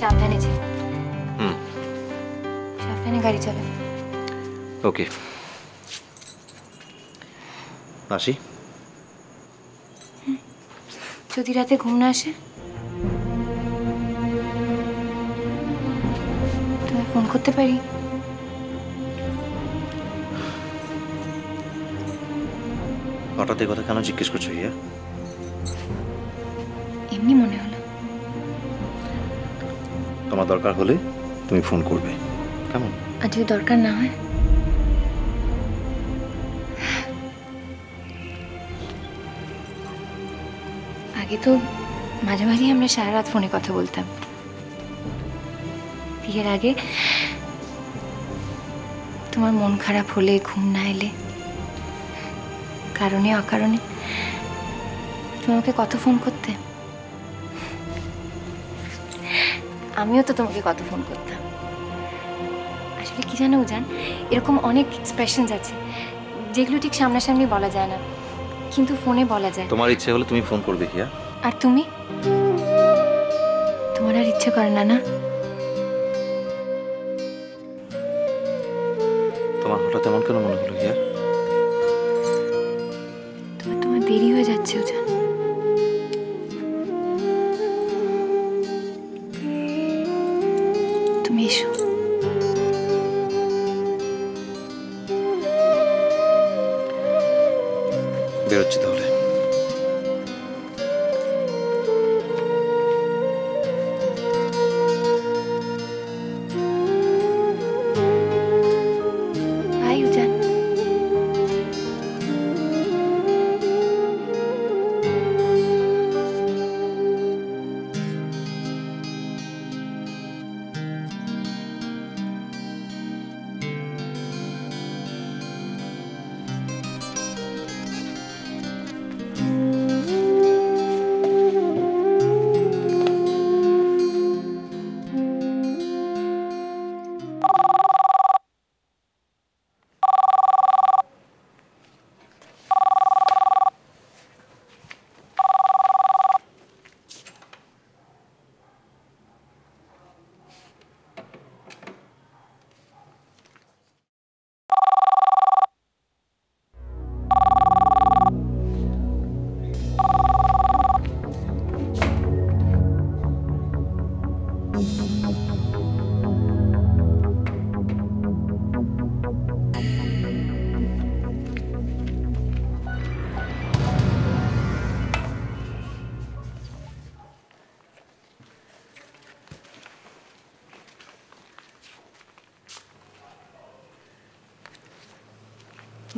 সাবধানে যে। সাবধানে গাড়ি চালান। ওকে, আসি। যদি রাতে ঘুম না আসে তোমায় ফোন করতে পারি? হঠাৎ এই কথা কেন জিজ্ঞেস করছো হিয়া? এমনি মনে হলো। তোমার দরকার হলে তুমি ফোন করবে, কেমন? আর যদি দরকার না হয়? আগে তো মাঝে মাঝেই আমরা সারা রাত ফোনে কথা বলতাম। বিয়ের আগে তোমার মন খারাপ হলে, ঘুম না এলে, কারণে অকারণে তুমি আমাকে কত ফোন করতে। আমিও তো তোমাকে কত ফোন করতাম। আসলে কি জানো উজান, এরকম অনেক এক্সপ্রেশনস আছে যেগুলো ঠিক সামনাসামনি বলা যায় না, কিন্তু ফোনে বলা যায়। তোমার ইচ্ছে হলে তুমি ফোন করবে হিয়া। আর তুমি? তোমার আর ইচ্ছে করে না? না, তোমার হঠাৎ এমন কেন মনে হলো হিয়া? তোমার দেরি হয়ে যাচ্ছে উজান। তুমি এসো। বেরোচ্ছি তাহলে। বাই উজান।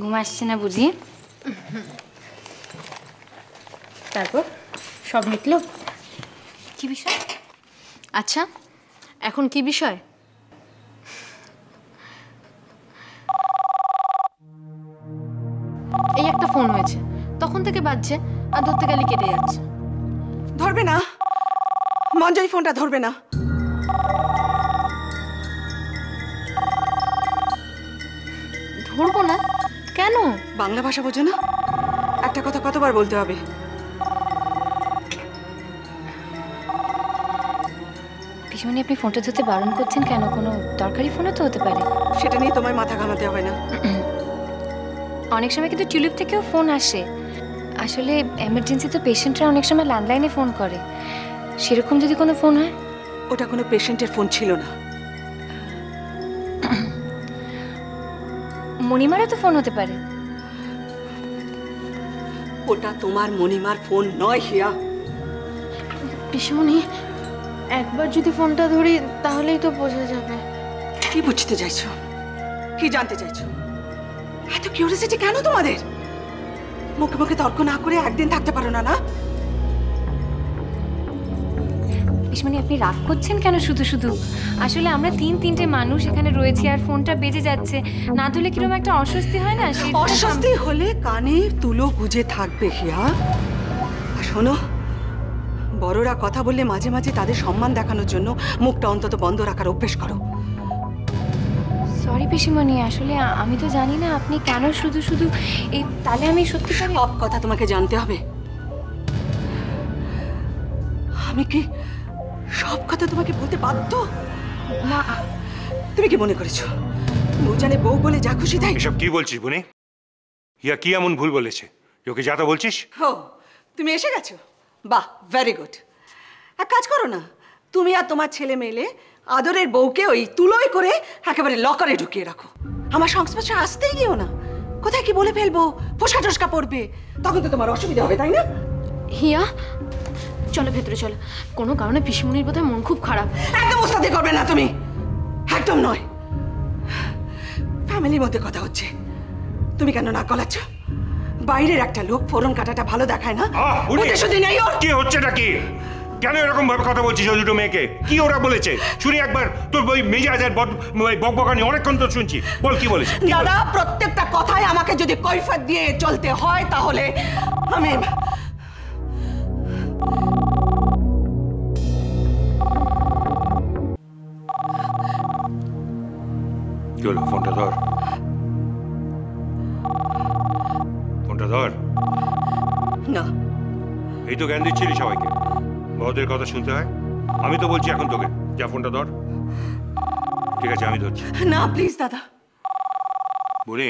ঘুম আসছে না বুঝি? তারপর সব মিটলো? কি বিষয়? আচ্ছা, এখন কি বিষয়? এই একটা ফোন হয়েছে, তখন থেকে বাজছে, আর ধরতে গেলে কেটে যাচ্ছে। ধরবে না মঞ্জয়, ফোনটা ধরবে না। ধরবো না কেন? বাংলা ভাষা বোঝো না? একটা কথা কতবার বলতে হবে? পিসমণি, আপনি ফোনটা ধরতে বারণ করছেন কেন? কোনো দরকারি ফোনও তো হতে পারে। সেটা নিয়ে তোমায় মাথা ঘামাতে হয় না। অনেক সময় কিন্তু টিউলিপ থেকেও ফোন আসে। আসলে এমার্জেন্সি তো পেশেন্টরা অনেক সময় ল্যান্ডলাইনে ফোন করে। সেরকম যদি কোনো ফোন হয়? ওটা কোনো পেশেন্টের ফোন ছিল না। মণিমারও তো ফোন হতে পারে। ওটা তোমার মণিমার ফোন নয় হিয়া। পিসমণি, একবার যদি ফোনটা ধরি তাহলেই তো বোঝা যাবে। কি বুঝতে চাইছো? কি জানতে চাইছো? এত কিউরিওসিটি কেন তোমাদের? মুখে মুখে তর্ক না করে একদিন থাকতে পারো না? না পিসমণি, আপনি রাগ করছেন কেন শুধু শুধু? আসলে আমরা তিনটে মানুষ এখানে রয়েছি, আর ফোনটা বেজে যাচ্ছে, না ধরলে কিরকম একটা অস্বস্তি হয় না? অস্বস্তি হলে কানে তুলো গুজে থাকবে হিয়া। আর শোনো, বড়রা কথা বললে মাঝে মাঝে তাদের সম্মান দেখানোর জন্য মুখটা অন্তত বন্ধ রাখার অভ্যেস করো। সরি পিসমণি, আসলে আমি তো জানি না আপনি কেন শুধু শুধু এই। তাহলে আমি সত্যি সব কথা তোমাকে জানতে হবে। সব কথা তোমাকে বলতে বাধ্য? না তুমি কি মনে করেছো নূরজানের বউ বলে যা খুশি তাই? এসব কি বলছিস বুনি? হিয়া কি এমন ভুল বলেছে ওকে যা তা বলছিস? ও তুমি এসে গেছো, বাহ ভেরি গুড। এক কাজ করো না, তুমি আর তোমার ছেলে মেলে আদরের বউকে ওই তুলোয় করে একেবারে লকারে ঢুকিয়ে রাখো। আমার সংস্পর্শে আসতেই দিও না। কোথায় কি বলে ফেলবো, ফোসকা টোসকা পড়বে, তখন তো তোমার অসুবিধা হবে, তাই না? হিয়া চলো ভেতরে চলো। কোনো কারণে পিসিমণির বোধহয় মন খুব খারাপ। একদম ওস্তাদি করবে না তুমি, একদম নয়। ফ্যামিলির মধ্যে কথা হচ্ছে, তুমি কেন নাক গলাচ্ছ? বাইরের একটা লোক ফোরন কাটাটা ভালো দেখায় না? বুদ্ধি নেই ওর? কি হচ্ছে নাকি? কেন এরকম ভাবে কথা বলছিস ওই দুটো মেয়েকে? কি ওরা বলেছে শুনি একবার। তোর ওই মেজাজের বকবকানি অনেকক্ষণ তো শুনছি, বল কি বলেছে? দাদা প্রত্যেকটা কথায় আমাকে যদি কৈফিয়ত দিয়ে চলতে হয় তাহলে আমি কি হলো? ফোনটা ধর, ফোনটা ধর। না। এই তো জ্ঞান দিচ্ছিলি সবাইকে, বড়দের কথা শুনতে হয়। আমি তো বলছি এখন তোকে, যা ফোনটা ধর। ঠিক আছে আমি ধরছি। না প্লিজ দাদা। বুনি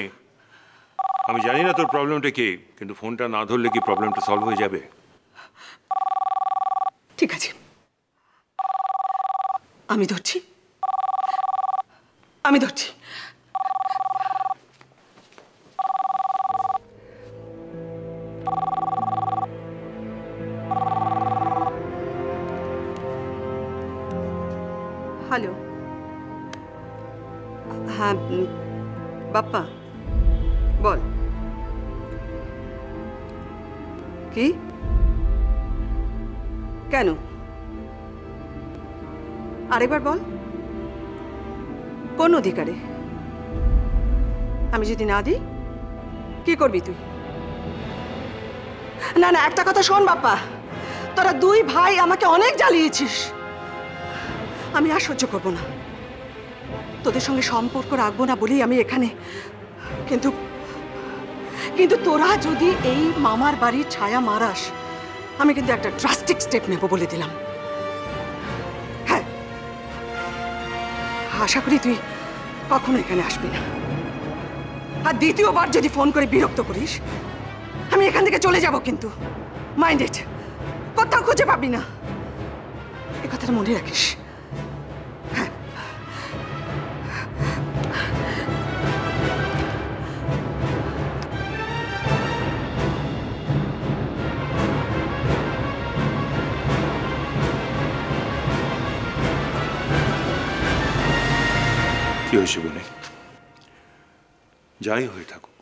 আমি জানি না তোর প্রবলেমটা কি, কিন্তু ফোনটা না ধরলে কি প্রবলেমটা সলভ হয়ে যাবে? ঠিক আছে আমি ধরছি, আমি ধরছি। হ্যালো, হ্যাঁ বাপ্পা বল। কি কেন আরেকবার বল, কোন অধিকারে? আমি যদি না দিই কি করবি তুই? না না একটা কথা শোন বাপ্পা, তোরা দুই ভাই আমাকে অনেক জ্বালিয়েছিস, আমি আর সহ্য করবো না। তোদের সঙ্গে সম্পর্ক রাখবো না বলেই আমি এখানে। কিন্তু কিন্তু তোরা যদি এই মামার বাড়ির ছায়া মারাস, আমি কিন্তু একটা ড্রাস্টিক স্টেপ নেব বলে দিলাম। হ্যাঁ আশা করি তুই কখনো এখানে আসবি না। আর দ্বিতীয়বার যদি ফোন করে বিরক্ত করিস, আমি এখান থেকে চলে যাব কিন্তু। মাইন্ড ইট, কোথাও খুঁজে পাবি না, এ কথাটা মনে রাখিস। কি হয়েছে বলে? যাই হয়ে থাকুক,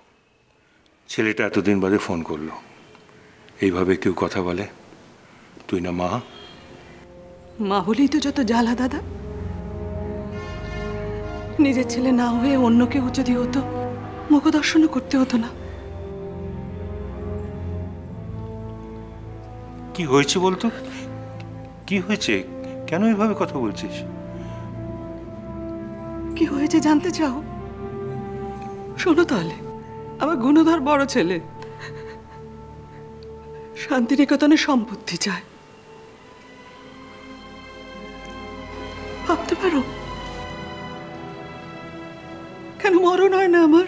ছেলেটা এতদিন বাদে ফোন করলো, এইভাবে কেউ কথা বলে? তুই না মা? মা বলেই তো যত জ্বালা দাদা। নিজের ছেলে না হয়ে অন্য কেউ যদি হতো, মুখদর্শনও করতে হতো না। কি হয়েছে বলতো? কি হয়েছে? কেন এইভাবে কথা বলছিস? কি হয়েছে জানতে চাও? শোনো তাহলে, আমার গুণধর বড় ছেলে শান্তিনিকেতনে সম্পত্তি চায়। ভাবতে পারো কেন মরণ হয় না আমার?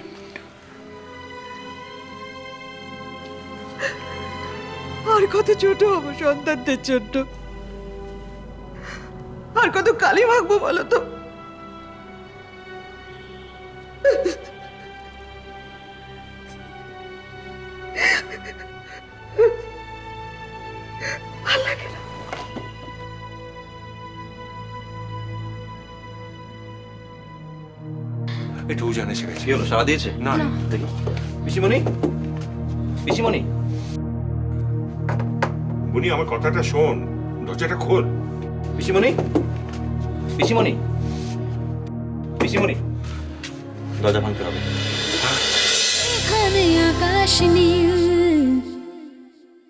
আর কত ছোট হবো সন্তানদের জন্য, আর কত কালি ভাগবো বলো তো? একটু জানে এসে গেছে। কি হলো, সারা দিয়েছে? না দেখি। পিসিমণি, পিসিমণি। বুনি আমার কথাটা শোন, দরজাটা খোল। পিসিমণি, পিসিমণি, পিসিমণি, দরজা ভাঙতে হবে। এখানে আকাশ নীল